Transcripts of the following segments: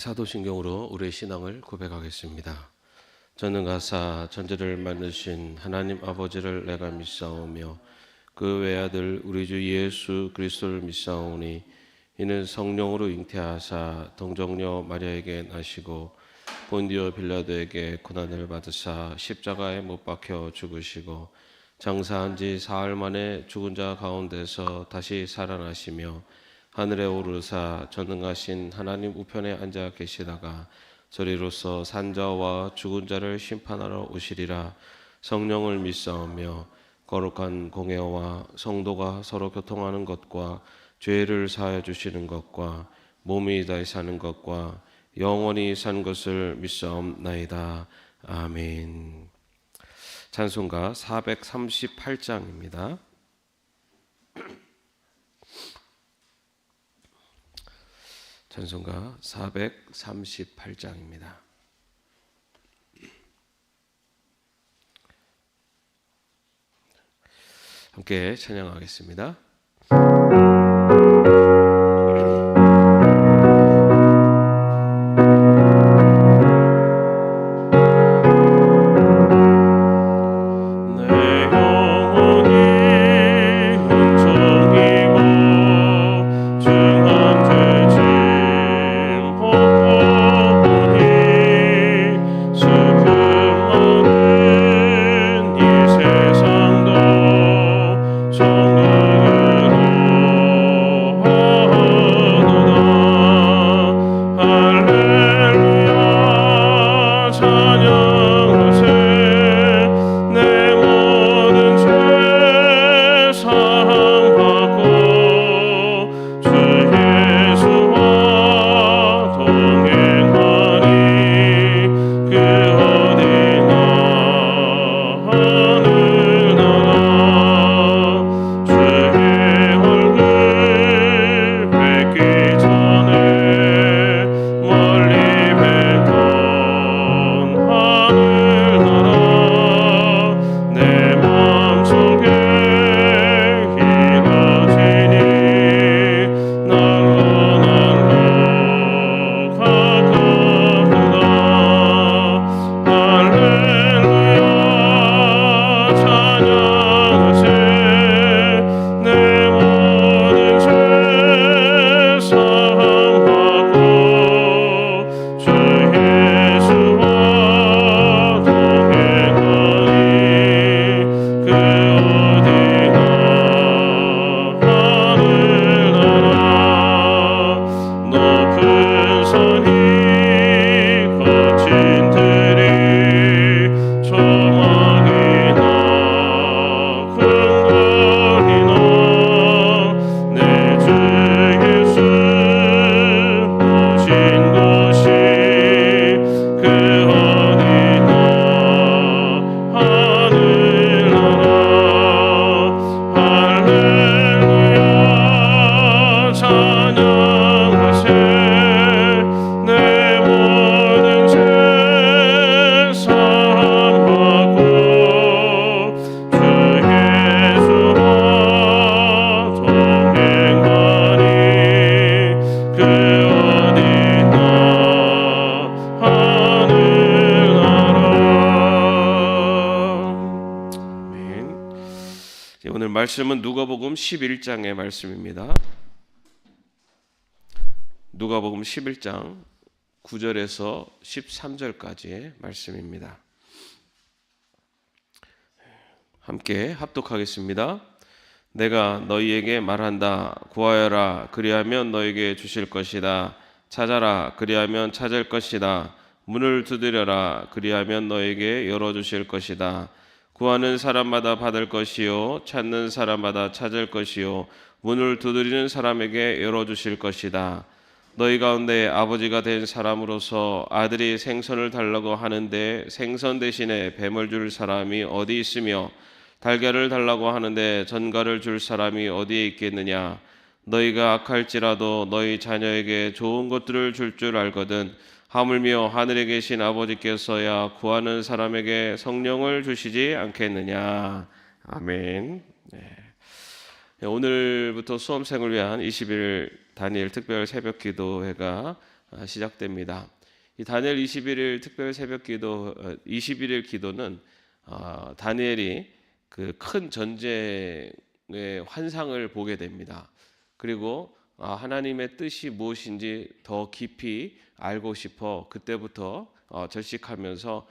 사도신경으로 우리의 신앙을 고백하겠습니다. 전능하사 천지를 만드신 하나님 아버지를 내가 믿사오며 그 외아들 우리 주 예수 그리스도를 믿사오니 이는 성령으로 잉태하사 동정녀 마리아에게 나시고 본디오 빌라도에게 고난을 받으사 십자가에 못 박혀 죽으시고 장사한 지 사흘 만에 죽은 자 가운데서 다시 살아나시며 하늘에 오르사 전능하신 하나님 우편에 앉아 계시다가 저리로서 산자와 죽은 자를 심판하러 오시리라. 성령을 믿사오며 거룩한 공회와 성도가 서로 교통하는 것과 죄를 사하여 주시는 것과 몸이 다시 사는 것과 영원히 산 것을 믿사옵나이다. 아멘. 찬송가 438장입니다. 찬송가 438장입니다. 함께 찬양하겠습니다. 오늘 말씀은 누가복음 11장의 말씀입니다. 누가복음 11장 9절에서 13절까지의 말씀입니다. 함께 합독하겠습니다. 내가 너희에게 말한다. 구하여라. 그리하면 너희에게 주실 것이다. 찾아라. 그리하면 찾을 것이다. 문을 두드려라. 그리하면 너희에게 열어주실 것이다. 구하는 사람마다 받을 것이요 찾는 사람마다 찾을 것이요 문을 두드리는 사람에게 열어주실 것이다. 너희 가운데 아버지가 된 사람으로서 아들이 생선을 달라고 하는데 생선 대신에 뱀을 줄 사람이 어디 있으며 달걀을 달라고 하는데 전갈을 줄 사람이 어디에 있겠느냐. 너희가 악할지라도 너희 자녀에게 좋은 것들을 줄 줄 알거든 하물며 하늘에 계신 아버지께서야 구하는 사람에게 성령을 주시지 않겠느냐. 아멘. 오늘부터 수험생을 위한 20일 다니엘 특별 새벽 기도회가 시작됩니다. 이 다니엘 21일 특별 새벽 기도 21일 기도는 다니엘이 그 큰 전쟁의 환상을 보게 됩니다. 그리고 하나님의 뜻이 무엇인지 더 깊이 알고 싶어 그때부터 절식하면서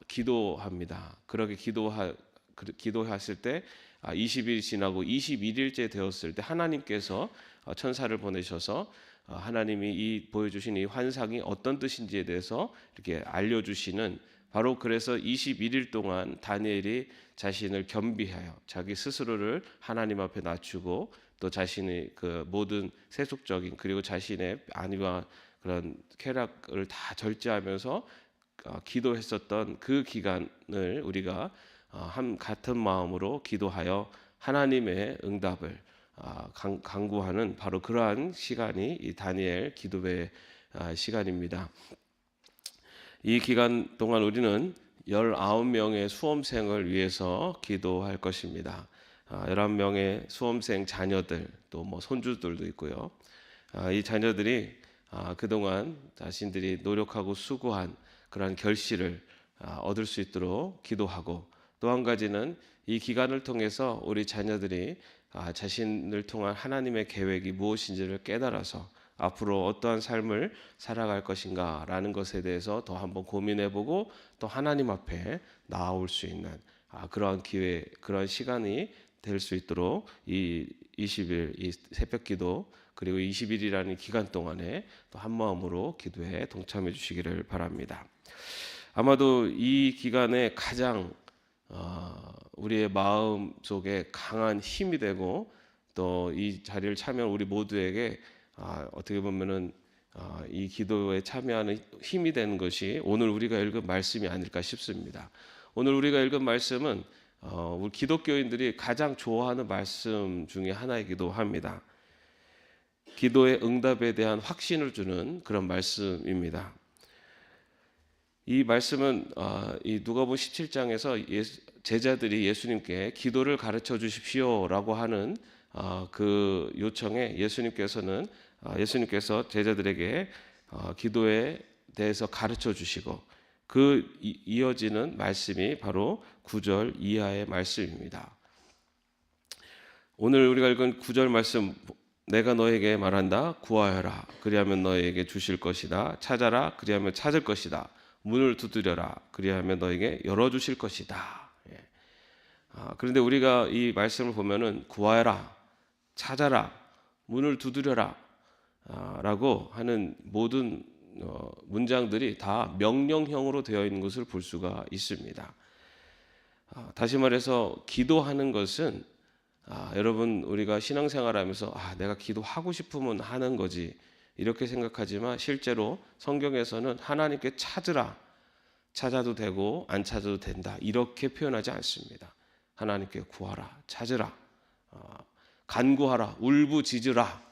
기도합니다. 그렇게 기도했을 때 20일이 지나고 21일째 되었을 때 하나님께서 천사를 보내셔서 하나님이 보여주신 이 환상이 어떤 뜻인지에 대해서 이렇게 알려주시는, 바로 그래서 21일 동안 다니엘이 자신을 겸비하여 자기 스스로를 하나님 앞에 낮추고 또 자신의 그 모든 세속적인 그리고 자신의 안위와 그런 쾌락을 다 절제하면서 기도했었던 그 기간을 우리가 같은 마음으로 기도하여 하나님의 응답을 간구하는 바로 그러한 시간이 이 다니엘 기도회 시간입니다. 이 기간 동안 우리는 19명의 수험생을 위해서 기도할 것입니다. 11명의 수험생 자녀들, 또 뭐 손주들도 있고요. 이 자녀들이 그동안 자신들이 노력하고 수고한 그러한 결실을 얻을 수 있도록 기도하고, 또 한 가지는 이 기간을 통해서 우리 자녀들이 자신을 통한 하나님의 계획이 무엇인지를 깨달아서 앞으로 어떠한 삶을 살아갈 것인가 라는 것에 대해서 더 한번 고민해보고 또 하나님 앞에 나아올 수 있는 그러한 기회, 그러한 시간이 될 수 있도록 이 20일 이 새벽 기도 그리고 20일이라는 기간 동안에 또 한 마음으로 기도에 동참해 주시기를 바랍니다. 아마도 이 기간에 가장 우리의 마음 속에 강한 힘이 되고 또 이 자리를 참여한 우리 모두에게 어떻게 보면은 이 기도에 참여하는 힘이 되는 것이 오늘 우리가 읽은 말씀이 아닐까 싶습니다. 오늘 우리가 읽은 말씀은 우리 기독교인들이 가장 좋아하는 말씀 중에 하나이기도 합니다. 기도의 응답에 대한 확신을 주는 그런 말씀입니다. 이 말씀은 이 누가복음 17장에서 제자들이 예수님께 기도를 가르쳐 주십시오라고 하는 그 요청에 예수님께서 제자들에게 기도에 대해서 가르쳐 주시고 그 이어지는 말씀이 바로 9절 이하의 말씀입니다. 오늘 우리가 읽은 9절 말씀, 내가 너에게 말한다 구하여라 그리하면 너에게 주실 것이다, 찾아라 그리하면 찾을 것이다, 문을 두드려라 그리하면 너에게 열어주실 것이다. 그런데 우리가 이 말씀을 보면은 구하여라, 찾아라, 문을 두드려라 라고 하는 모든 문장들이 다 명령형으로 되어 있는 것을 볼 수가 있습니다. 다시 말해서 기도하는 것은 여러분 우리가 신앙생활하면서 내가 기도하고 싶으면 하는 거지 이렇게 생각하지만 실제로 성경에서는 하나님께 찾으라, 찾아도 되고 안 찾아도 된다 이렇게 표현하지 않습니다. 하나님께 구하라, 찾으라, 간구하라, 울부짖으라.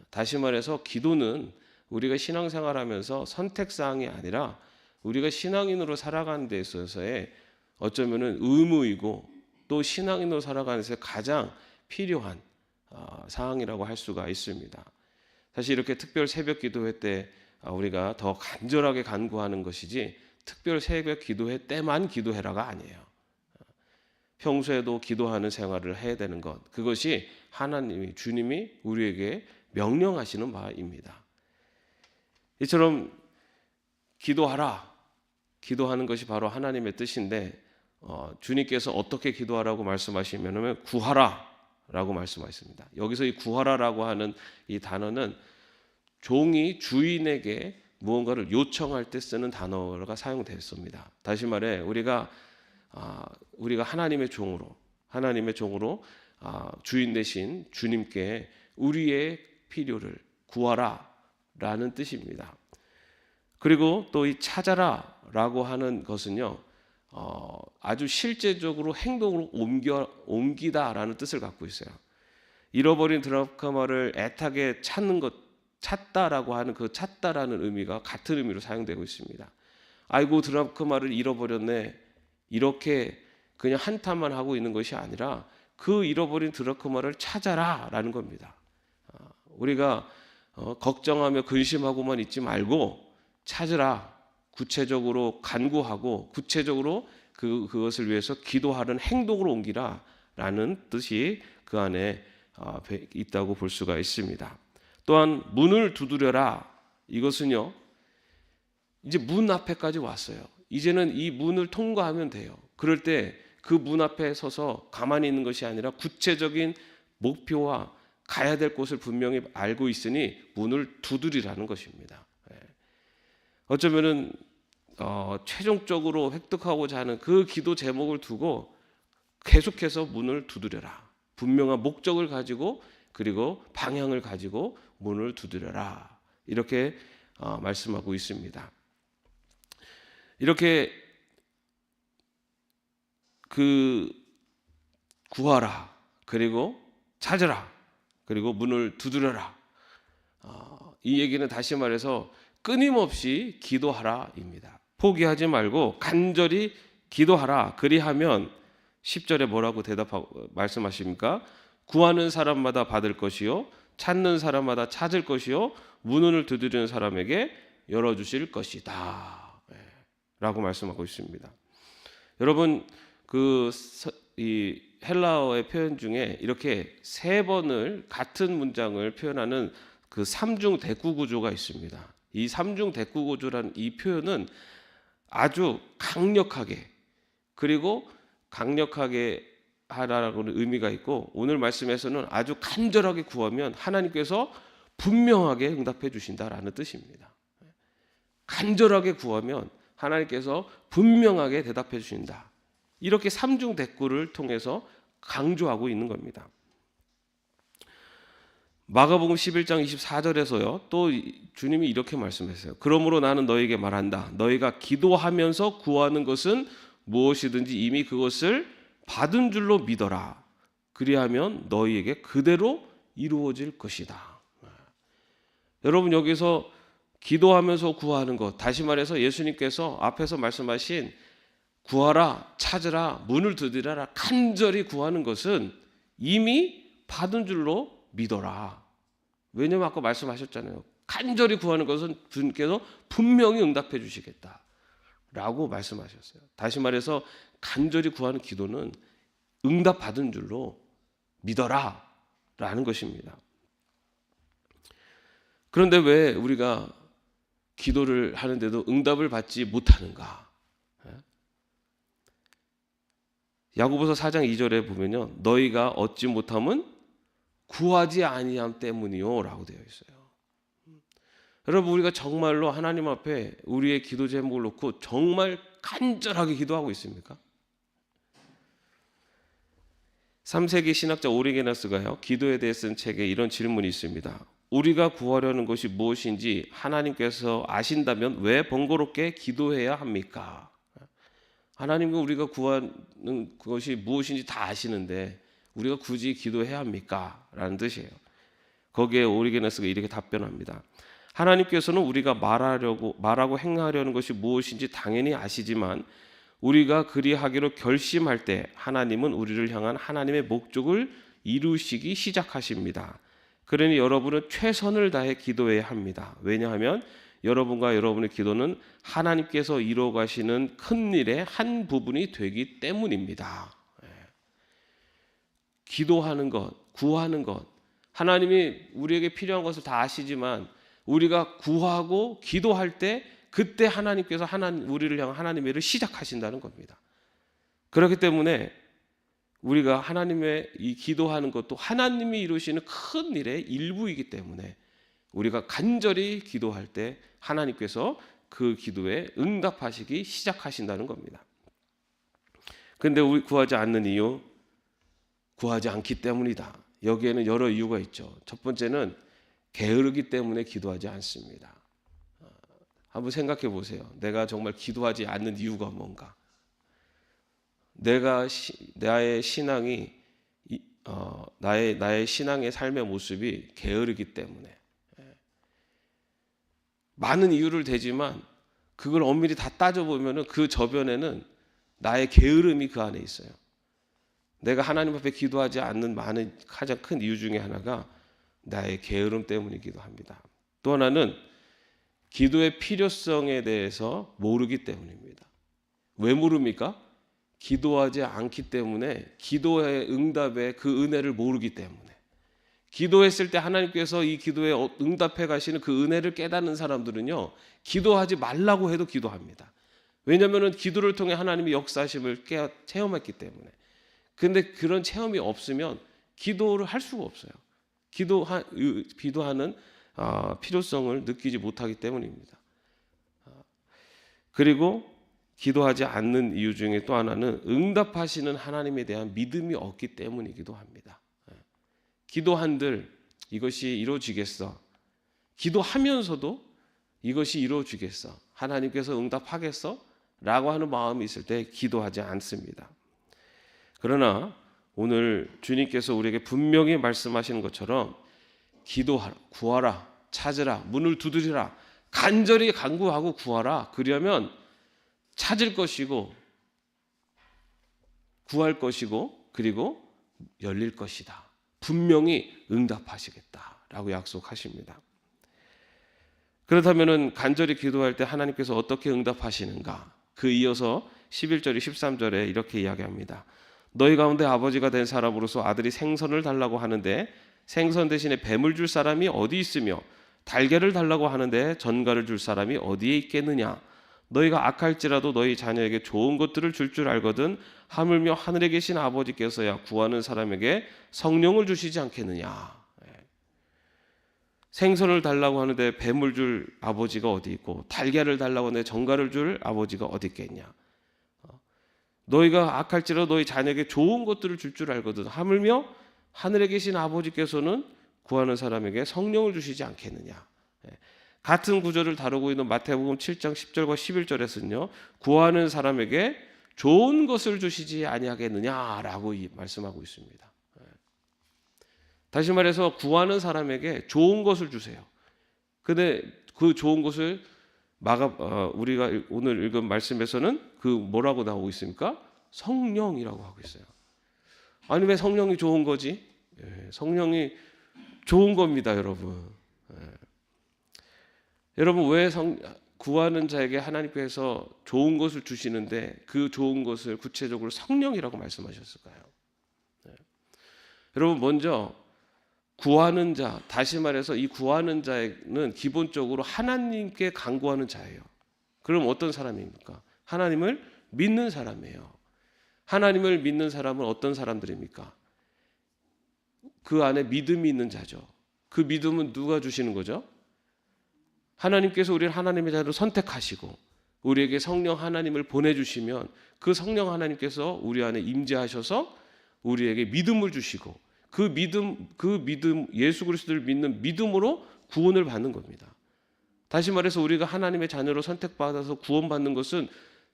다시 말해서 기도는 우리가 신앙생활하면서 선택사항이 아니라 우리가 신앙인으로 살아가는 데 있어서의 어쩌면은 의무이고 또 신앙인으로 살아가는 데 가장 필요한 사항이라고 할 수가 있습니다. 사실 이렇게 특별 새벽 기도회 때 우리가 더 간절하게 간구하는 것이지 특별 새벽 기도회 때만 기도해라가 아니에요. 평소에도 기도하는 생활을 해야 되는 것, 그것이 하나님이, 주님이 우리에게 명령하시는 바입니다. 이처럼 기도하라, 기도하는 것이 바로 하나님의 뜻인데 주님께서 어떻게 기도하라고 말씀하시냐면 구하라 라고 말씀하십니다. 여기서 이 구하라라고 하는 이 단어는 종이 주인에게 무언가를 요청할 때 쓰는 단어가 사용됐습니다. 다시 말해 우리가 하나님의 종으로 주인 되신 주님께 우리의 필요를 구하라 라는 뜻입니다. 그리고 또 이 찾아라라고 하는 것은요 아주 실제적으로 행동으로 옮기다라는 뜻을 갖고 있어요. 잃어버린 드라크마를 애타게 찾는 것, 찾다라고 하는 그 찾다라는 의미가 같은 의미로 사용되고 있습니다. 아이고 드라크마를 잃어버렸네 이렇게 그냥 한탄만 하고 있는 것이 아니라 그 잃어버린 드라크마를 찾아라라는 겁니다. 우리가 걱정하며 근심하고만 있지 말고 찾으라. 구체적으로 간구하고 구체적으로 그것을 위해서 기도하는 행동으로 옮기라 라는 뜻이 그 안에 있다고 볼 수가 있습니다. 또한 문을 두드려라. 이것은요, 이제 문 앞에까지 왔어요. 이제는 이 문을 통과하면 돼요. 그럴 때 그 문 앞에 서서 가만히 있는 것이 아니라 구체적인 목표와 가야 될 곳을 분명히 알고 있으니 문을 두드리라는 것입니다. 어쩌면은 최종적으로 획득하고자 하는 그 기도 제목을 두고 계속해서 문을 두드려라. 분명한 목적을 가지고 그리고 방향을 가지고 문을 두드려라. 이렇게 말씀하고 있습니다. 이렇게 구하라. 그리고 찾으라. 그리고 문을 두드려라. 이 얘기는 다시 말해서 끊임없이 기도하라입니다. 포기하지 말고 간절히 기도하라. 그리하면 10절에 뭐라고 말씀하십니까? 구하는 사람마다 받을 것이요, 찾는 사람마다 찾을 것이요, 문을 두드리는 사람에게 열어주실 것이다 라고 말씀하고 있습니다. 여러분, 이 헬라어의 표현 중에 이렇게 세 번을 같은 문장을 표현하는 그 삼중 대구 구조가 있습니다. 이 삼중 대구 구조라는 이 표현은 아주 강력하게, 그리고 강력하게 하라는 의미가 있고, 오늘 말씀에서는 아주 간절하게 구하면 하나님께서 분명하게 응답해 주신다라는 뜻입니다. 간절하게 구하면 하나님께서 분명하게 대답해 주신다. 이렇게 삼중 대구를 통해서 강조하고 있는 겁니다. 마가복음 11장 24절에서요. 또 주님이 이렇게 말씀하세요. 그러므로 나는 너에게 말한다. 너희가 기도하면서 구하는 것은 무엇이든지 이미 그것을 받은 줄로 믿어라. 그리하면 너희에게 그대로 이루어질 것이다. 여러분, 여기서 기도하면서 구하는 것, 다시 말해서 예수님께서 앞에서 말씀하신 구하라, 찾으라, 문을 두드려라, 간절히 구하는 것은 이미 받은 줄로 믿어라. 왜냐하면 아까 말씀하셨잖아요. 간절히 구하는 것은 주님께서 분명히 응답해 주시겠다 라고 말씀하셨어요. 다시 말해서 간절히 구하는 기도는 응답받은 줄로 믿어라 라는 것입니다. 그런데 왜 우리가 기도를 하는데도 응답을 받지 못하는가? 야고보서 4장 2절에 보면요, 너희가 얻지 못함은 구하지 아니함 때문이요 라고 되어 있어요. 여러분, 우리가 정말로 하나님 앞에 우리의 기도 제목을 놓고 정말 간절하게 기도하고 있습니까? 3세기 신학자 오리게나스가요, 기도에 대해 쓴 책에 이런 질문이 있습니다. 우리가 구하려는 것이 무엇인지 하나님께서 아신다면 왜 번거롭게 기도해야 합니까? 하나님은 우리가 구하는 것이 무엇인지 다 아시는데 우리가 굳이 기도해야 합니까? 라는 뜻이에요. 거기에 오리게나스가 이렇게 답변합니다. 하나님께서는 우리가 말하고 행하려는 것이 무엇인지 당연히 아시지만 우리가 그리하기로 결심할 때 하나님은 우리를 향한 하나님의 목적을 이루시기 시작하십니다. 그러니 여러분은 최선을 다해 기도해야 합니다. 왜냐하면 여러분과 여러분의 기도는 하나님께서 이루어 가시는 큰 일의 한 부분이 되기 때문입니다. 기도하는 것, 구하는 것, 하나님이 우리에게 필요한 것을 다 아시지만 우리가 구하고 기도할 때 그때 하나님께서 우리를 향한 하나님의 일을 시작하신다는 겁니다. 그렇기 때문에 우리가 하나님의 이 기도하는 것도 하나님이 이루시는 큰 일의 일부이기 때문에 우리가 간절히 기도할 때 하나님께서 그 기도에 응답하시기 시작하신다는 겁니다. 그런데 우리 구하지 않는 이유, 구하지 않기 때문이다. 여기에는 여러 이유가 있죠. 첫 번째는 게으르기 때문에 기도하지 않습니다. 한번 생각해 보세요. 내가 정말 기도하지 않는 이유가 뭔가? 나의 신앙이 나의 신앙의 삶의 모습이 게으르기 때문에, 많은 이유를 대지만 그걸 엄밀히 다 따져보면 그 저변에는 나의 게으름이 그 안에 있어요. 내가 하나님 앞에 기도하지 않는 가장 큰 이유 중에 하나가 나의 게으름 때문이기도 합니다. 또 하나는 기도의 필요성에 대해서 모르기 때문입니다. 왜 모릅니까? 기도하지 않기 때문에, 기도의 응답의 그 은혜를 모르기 때문에. 기도했을 때 하나님께서 이 기도에 응답해 가시는 그 은혜를 깨닫는 사람들은요, 기도하지 말라고 해도 기도합니다. 왜냐하면 기도를 통해 하나님의 역사하심을 체험했기 때문에. 그런데 그런 체험이 없으면 기도를 할 수가 없어요. 기도하는 필요성을 느끼지 못하기 때문입니다. 그리고 기도하지 않는 이유 중에 또 하나는 응답하시는 하나님에 대한 믿음이 없기 때문이기도 합니다. 기도한들 이것이 이루어지겠어. 기도하면서도 이것이 이루어지겠어. 하나님께서 응답하겠어? 라고 하는 마음이 있을 때 기도하지 않습니다. 그러나 오늘 주님께서 우리에게 분명히 말씀하시는 것처럼 기도하라, 구하라, 찾으라, 문을 두드리라, 간절히 간구하고 구하라. 그러면 찾을 것이고 구할 것이고 그리고 열릴 것이다. 분명히 응답하시겠다라고 약속하십니다. 그렇다면 간절히 기도할 때 하나님께서 어떻게 응답하시는가? 그 이어서 11절이 13절에 이렇게 이야기합니다. 너희 가운데 아버지가 된 사람으로서 아들이 생선을 달라고 하는데 생선 대신에 뱀을 줄 사람이 어디 있으며 달걀을 달라고 하는데 전갈을 줄 사람이 어디에 있겠느냐? 너희가 악할지라도 너희 자녀에게 좋은 것들을 줄 알거든 하물며 하늘에 계신 아버지께서야 구하는 사람에게 성령을 주시지 않겠느냐? 생선을 달라고 하는데 뱀을 줄 아버지가 어디 있고 달걀을 달라고 하는데 전갈을 줄 아버지가 어디 있겠냐? 너희가 악할지라도 너희 자녀에게 좋은 것들을 줄 알거든 하물며 하늘에 계신 아버지께서는 구하는 사람에게 성령을 주시지 않겠느냐? 같은 구절을 다루고 있는 마태복음 7장 10절과 11절에서는요. 구하는 사람에게 좋은 것을 주시지 아니하겠느냐라고 말씀하고 있습니다. 다시 말해서 구하는 사람에게 좋은 것을 주세요. 근데 그 좋은 것을 우리가 오늘 읽은 말씀에서는 그 뭐라고 나오고 있습니까? 성령이라고 하고 있어요. 아니 왜 성령이 좋은 거지? 성령이 좋은 겁니다, 여러분. 여러분 왜 구하는 자에게 하나님께서 좋은 것을 주시는데 그 좋은 것을 구체적으로 성령이라고 말씀하셨을까요? 여러분 먼저 구하는 자, 다시 말해서 이 구하는 자는 기본적으로 하나님께 간구하는 자예요. 그럼 어떤 사람입니까? 하나님을 믿는 사람이에요. 하나님을 믿는 사람은 어떤 사람들입니까? 그 안에 믿음이 있는 자죠. 그 믿음은 누가 주시는 거죠? 하나님께서 우리를 하나님의 자로 선택하시고 우리에게 성령 하나님을 보내주시면 그 성령 하나님께서 우리 안에 임재하셔서 우리에게 믿음을 주시고 그 믿음 예수 그리스도를 믿는 믿음으로 구원을 받는 겁니다. 다시 말해서 우리가 하나님의 자녀로 선택받아서 구원받는 것은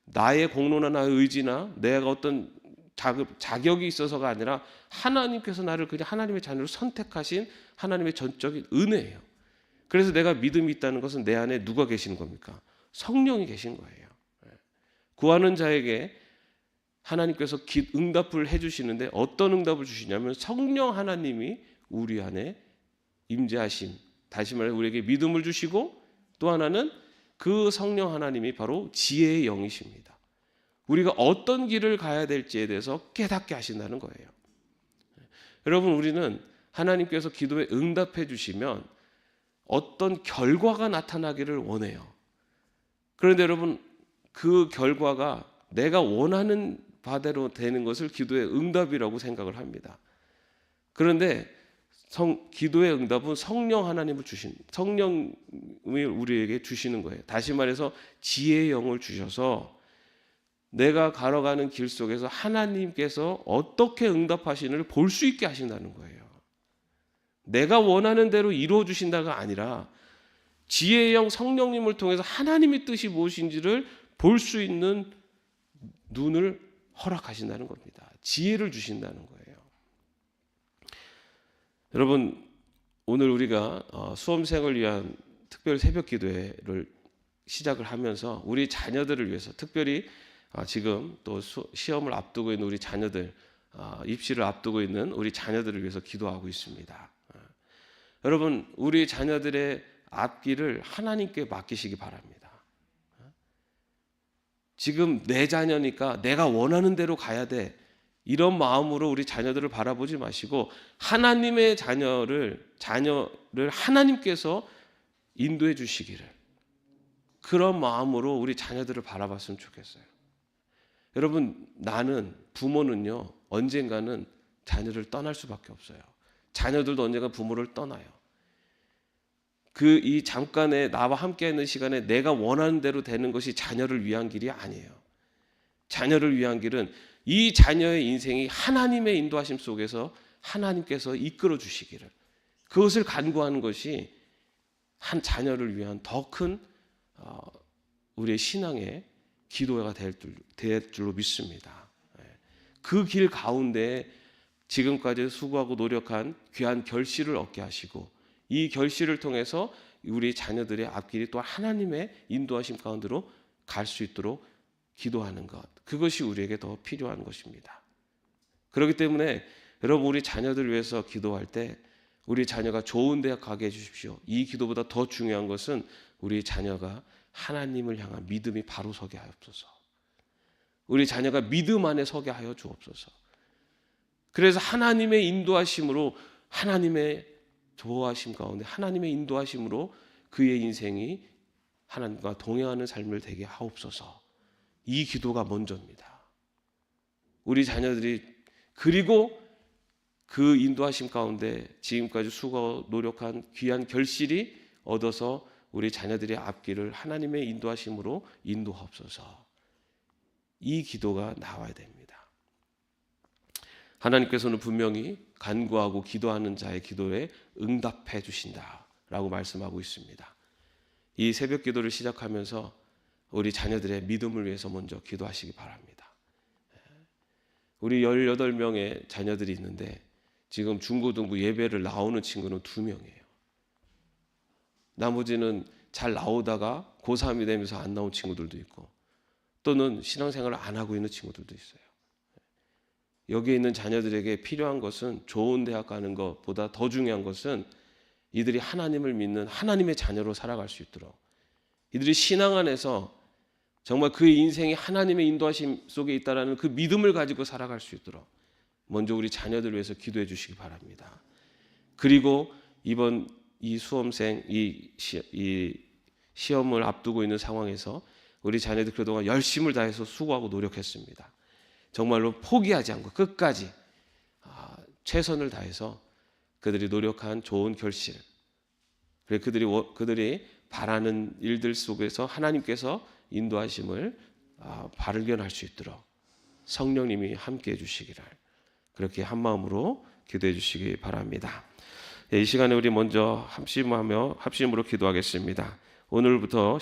나의 공로나 나의 의지나 내가 어떤 자격이 있어서가 아니라 하나님께서 나를 그냥 하나님의 자녀로 선택하신 하나님의 전적인 은혜예요. 그래서 내가 믿음이 있다는 것은 내 안에 누가 계시는 겁니까? 성령이 계신 거예요. 구하는 자에게 하나님께서 응답을 해주시는데 어떤 응답을 주시냐면 성령 하나님이 우리 안에 임재하심, 다시 말해 우리에게 믿음을 주시고 또 하나는 그 성령 하나님이 바로 지혜의 영이십니다. 우리가 어떤 길을 가야 될지에 대해서 깨닫게 하신다는 거예요. 여러분 우리는 하나님께서 기도에 응답해 주시면 어떤 결과가 나타나기를 원해요. 그런데 여러분 그 결과가 내가 원하는 바대로 되는 것을 기도의 응답이라고 생각을 합니다. 그런데 기도의 응답은 성령 하나님을 성령을 우리에게 주시는 거예요. 다시 말해서 지혜의 영을 주셔서 내가 걸어가는 길 속에서 하나님께서 어떻게 응답하시는지를 볼 수 있게 하신다는 거예요. 내가 원하는 대로 이루어 주신다가 아니라 지혜의 영 성령님을 통해서 하나님의 뜻이 무엇인지를 볼 수 있는 눈을 허락하신다는 겁니다. 지혜를 주신다는 거예요. 여러분 오늘 우리가 수험생을 위한 특별 새벽 기도회를 시작을 하면서 우리 자녀들을 위해서 특별히 지금 또 시험을 앞두고 있는 우리 자녀들 입시를 앞두고 있는 우리 자녀들을 위해서 기도하고 있습니다. 여러분, 우리 자녀들의 앞길을 하나님께 맡기시기 바랍니다. 지금 내 자녀니까 내가 원하는 대로 가야 돼, 이런 마음으로 우리 자녀들을 바라보지 마시고 하나님의 자녀를 하나님께서 인도해 주시기를, 그런 마음으로 우리 자녀들을 바라봤으면 좋겠어요. 여러분, 부모는요 언젠가는 자녀를 떠날 수밖에 없어요. 자녀들도 언젠가 부모를 떠나요. 이 잠깐의 나와 함께 있는 시간에 내가 원하는 대로 되는 것이 자녀를 위한 길이 아니에요. 자녀를 위한 길은 이 자녀의 인생이 하나님의 인도하심 속에서 하나님께서 이끌어 주시기를, 그것을 간구하는 것이 한 자녀를 위한 더 큰 우리의 신앙의 기도가 될 줄로 믿습니다. 그 길 가운데 지금까지 수고하고 노력한 귀한 결실을 얻게 하시고, 이 결실을 통해서 우리 자녀들의 앞길이 또 하나님의 인도하심 가운데로 갈 수 있도록 기도하는 것, 그것이 우리에게 더 필요한 것입니다. 그렇기 때문에 여러분, 우리 자녀들 위해서 기도할 때 우리 자녀가 좋은 대학 가게 해주십시오. 이 기도보다 더 중요한 것은 우리 자녀가 하나님을 향한 믿음이 바로 서게 하옵소서. 우리 자녀가 믿음 안에 서게 하여 주옵소서. 그래서 하나님의 인도하심으로, 하나님의 보호하심 가운데 하나님의 인도하심으로 그의 인생이 하나님과 동행하는 삶을 되게 하옵소서. 이 기도가 먼저입니다. 우리 자녀들이 그리고 그 인도하심 가운데 지금까지 수고 노력한 귀한 결실이 얻어서 우리 자녀들의 앞길을 하나님의 인도하심으로 인도하옵소서. 이 기도가 나와야 됩니다. 하나님께서는 분명히 간구하고 기도하는 자의 기도에 응답해 주신다라고 말씀하고 있습니다. 이 새벽 기도를 시작하면서 우리 자녀들의 믿음을 위해서 먼저 기도하시기 바랍니다. 우리 18명의 자녀들이 있는데 지금 중고등부 예배를 나오는 친구는 2명이에요. 나머지는 잘 나오다가 고3이 되면서 안 나온 친구들도 있고, 또는 신앙생활을 안 하고 있는 친구들도 있어요. 여기에 있는 자녀들에게 필요한 것은, 좋은 대학 가는 것보다 더 중요한 것은 이들이 하나님을 믿는 하나님의 자녀로 살아갈 수 있도록, 이들이 신앙 안에서 정말 그의 인생이 하나님의 인도하심 속에 있다는 그 믿음을 가지고 살아갈 수 있도록 먼저 우리 자녀들 위해서 기도해 주시기 바랍니다. 그리고 이번 이 수험생 이 시험을 앞두고 있는 상황에서 우리 자녀들 그동안 열심을 다해서 수고하고 노력했습니다. 정말로 포기하지 않고 끝까지 최선을 다해서 그들이 노력한 좋은 결실, 그들이 바라는 일들 속에서 하나님께서 인도하심을 발견할 수 있도록 성령님이 함께해 주시기를, 그렇게 한 마음으로 기도해 주시기 바랍니다. 이 시간에 우리 먼저 합심으로 기도하겠습니다. 오늘부터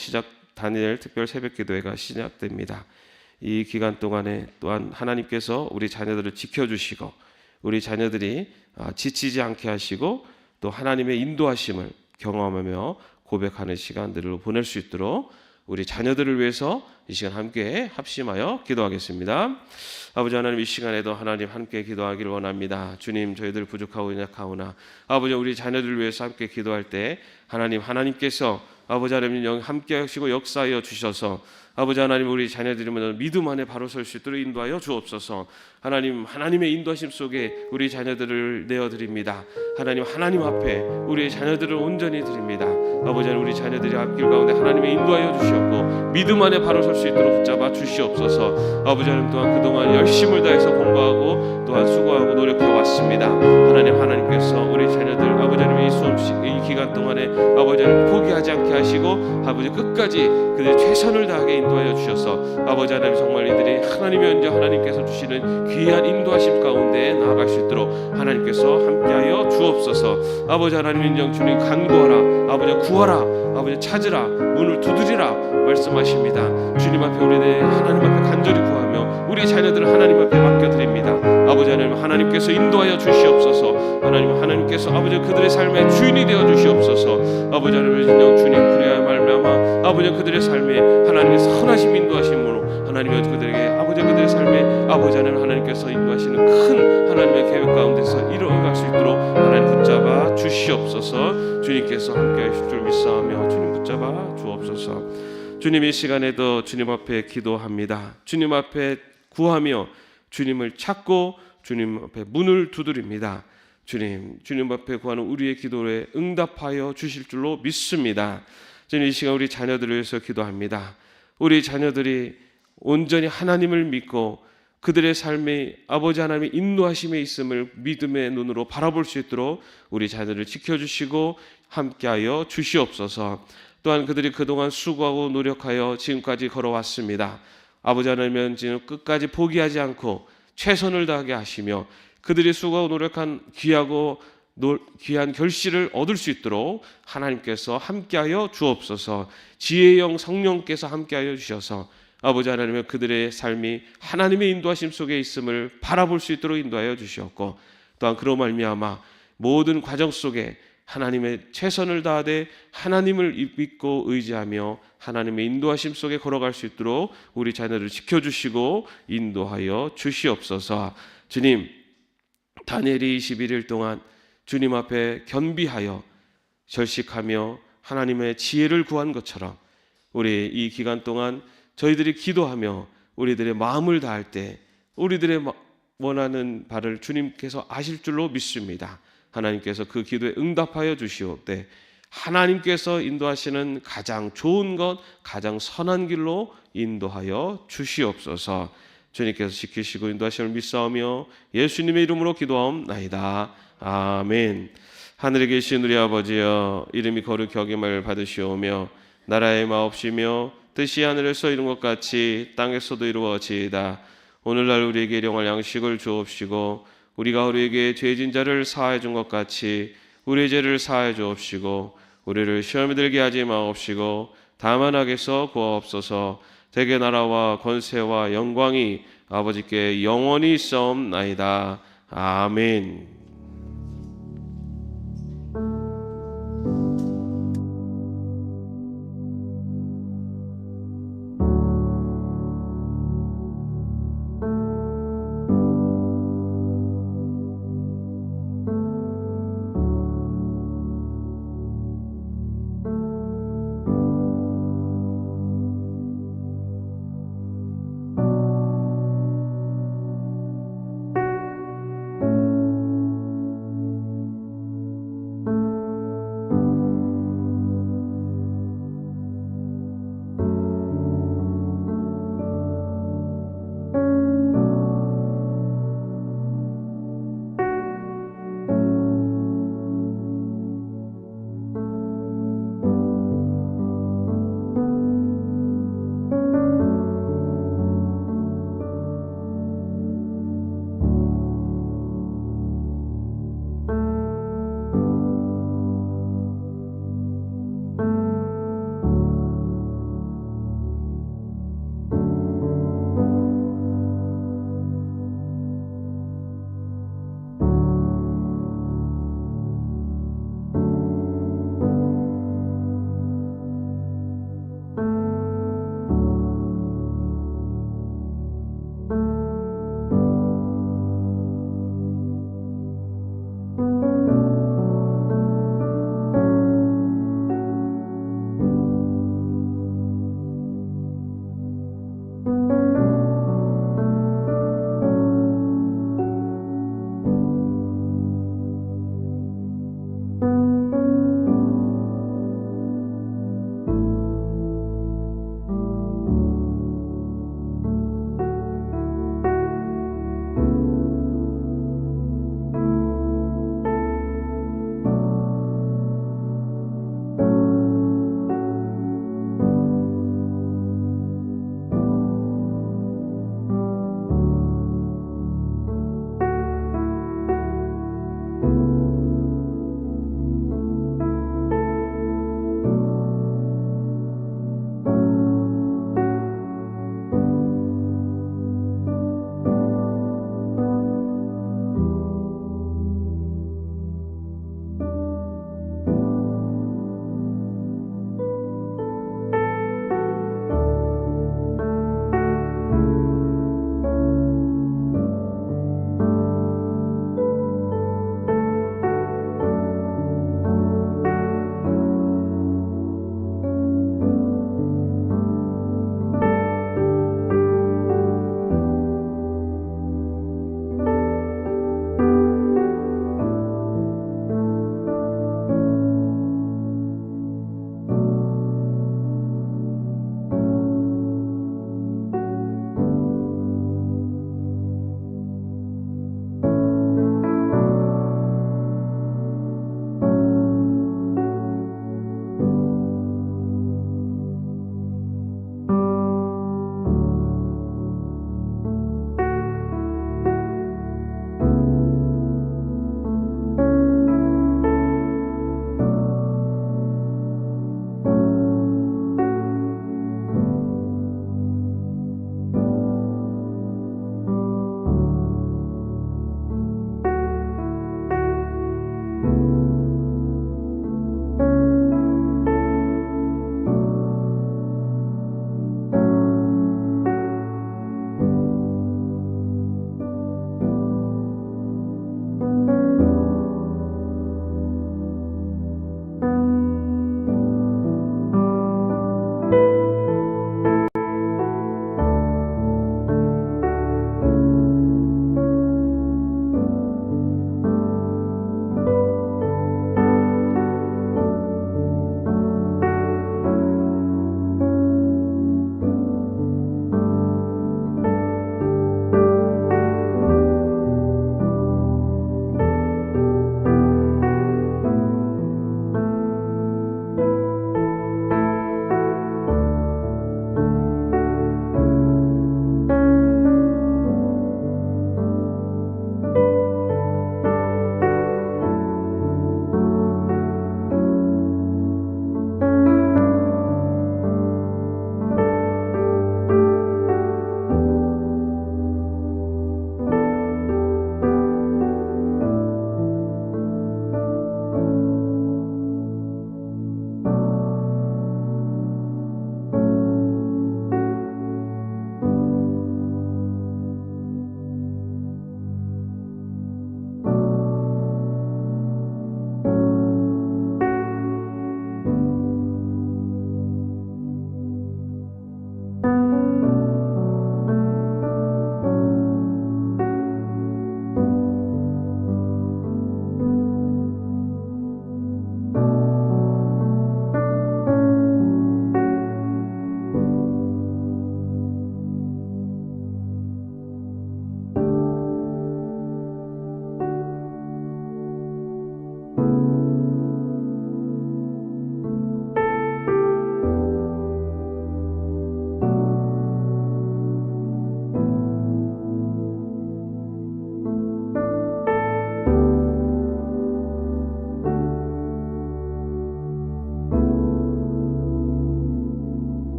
다니엘 특별 새벽 기도회가 시작됩니다. 이 기간 동안에 또한 하나님께서 우리 자녀들을 지켜주시고, 우리 자녀들이 지치지 않게 하시고, 또 하나님의 인도하심을 경험하며 고백하는 시간들을 보낼 수 있도록 우리 자녀들을 위해서 이 시간 함께 합심하여 기도하겠습니다. 아버지 하나님, 이 시간에도 하나님 함께 기도하기를 원합니다. 주님, 저희들 부족하고 연약하오나 아버지, 우리 자녀들을 위해서 함께 기도할 때 하나님께서 아버지 하나님 함께 하시고 역사하여 주셔서 아버지 하나님, 우리 자녀들이 먼저 믿음 안에 바로 설 수 있도록 인도하여 주옵소서. 하나님의 인도하심 속에 우리 자녀들을 내어드립니다. 하나님 앞에 우리의 자녀들을 온전히 드립니다. 아버지 하나님, 우리 자녀들의 앞길 가운데 하나님의 인도하여 주시옵고 믿음 안에 바로 설 수 있도록 붙잡아 주시옵소서. 아버지 하나님, 또한 그동안 열심을 다해서 공부하고 또한 수고하고 노력해 왔습니다. 하나님께서 우리 자녀들 아버지 하나님 이 기간 동안에 아버지 하나님 포기하지 않게 하시고 아버지 끝까지 그들의 최선을 다하게 인도하여 주셔서 아버지 하나님, 정말 이들이 하나님의 언제 하나님께서 주시는 귀한 인도하심 가운데 나아갈 수 있도록 하나님께서 함께하여 주옵소서. 아버지 하나님, 인정 주님 간구하라, 아버지 구하라, 아버지 찾으라, 문을 두드리라 말씀하십니다. 주님 앞에 우리네 하나님 앞에 간절히 구하며 우리 자녀들을 하나님 앞에 맡겨드립니다. 아버지 하나님, 하나님께서 인도하여 주시옵소서. 하나님께서 아버지 그들의 삶의 주인이 되어 주시옵소서. 아버지 하나님, 인정 주님 그래야 말미암아 아버지 그들의 삶에 하나님의 선하심 인도하심으로 하나님의 그들에게 아버지 그들의 삶에 아버지 하나님, 하나님께서 인도하시는 큰 하나님의 계획 가운데서 이루어갈 수 있도록 하나님 붙잡아 붙잡아 주시옵소서. 주님께서 함께 하실 줄 믿사오며 주님 붙잡아 주옵소서. 주님 이 시간에도 주님 앞에 기도합니다. 주님 앞에 구하며 주님을 찾고 주님 앞에 문을 두드립니다. 주님 앞에 구하는 우리의 기도에 응답하여 주실 줄로 믿습니다. 주님 이 시간 우리 자녀들을 위해서 기도합니다. 우리 자녀들이 온전히 하나님을 믿고 그들의 삶이 아버지 하나님의 인도하심에 있음을 믿음의 눈으로 바라볼 수 있도록 우리 자녀들을 지켜주시고 함께하여 주시옵소서. 또한 그들이 그동안 수고하고 노력하여 지금까지 걸어왔습니다. 아버지 하나님은 지금 끝까지 포기하지 않고 최선을 다하게 하시며 그들이 수고하고 노력한 귀한 결실을 얻을 수 있도록 하나님께서 함께하여 주옵소서. 지혜의 영 성령께서 함께하여 주셔서 아버지 하나님은 그들의 삶이 하나님의 인도하심 속에 있음을 바라볼 수 있도록 인도하여 주시옵고 또한 그로 말미암아 모든 과정 속에 하나님의 최선을 다하되 하나님을 믿고 의지하며 하나님의 인도하심 속에 걸어갈 수 있도록 우리 자녀를 지켜주시고 인도하여 주시옵소서. 주님, 다니엘이 21일 동안 주님 앞에 견비하여 절식하며 하나님의 지혜를 구한 것처럼 우리 이 기간 동안 저희들이 기도하며 우리들의 마음을 다할 때 우리들의 원하는 바를 주님께서 아실 줄로 믿습니다. 하나님께서 그 기도에 응답하여 주시옵되 하나님께서 인도하시는 가장 좋은 것, 가장 선한 길로 인도하여 주시옵소서. 주님께서 지키시고 인도하심을 믿사오며 예수님의 이름으로 기도하옵나이다. 아멘. 하늘에 계신 우리 아버지여, 이름이 거룩히 여김을 받으시오며 나라의 마옵시며 뜻이 하늘에서 이룬 것 같이 땅에서도 이루어지이다. 오늘날 우리에게 일용할 양식을 주옵시고 우리가 우리에게 죄진 자를 사하여 준 것 같이 우리의 죄를 사하여 주옵시고 우리를 시험에 들게 하지 마옵시고 다만 악에서 구하옵소서. 대개 나라와 권세와 영광이 아버지께 영원히 있사옵나이다. 아멘.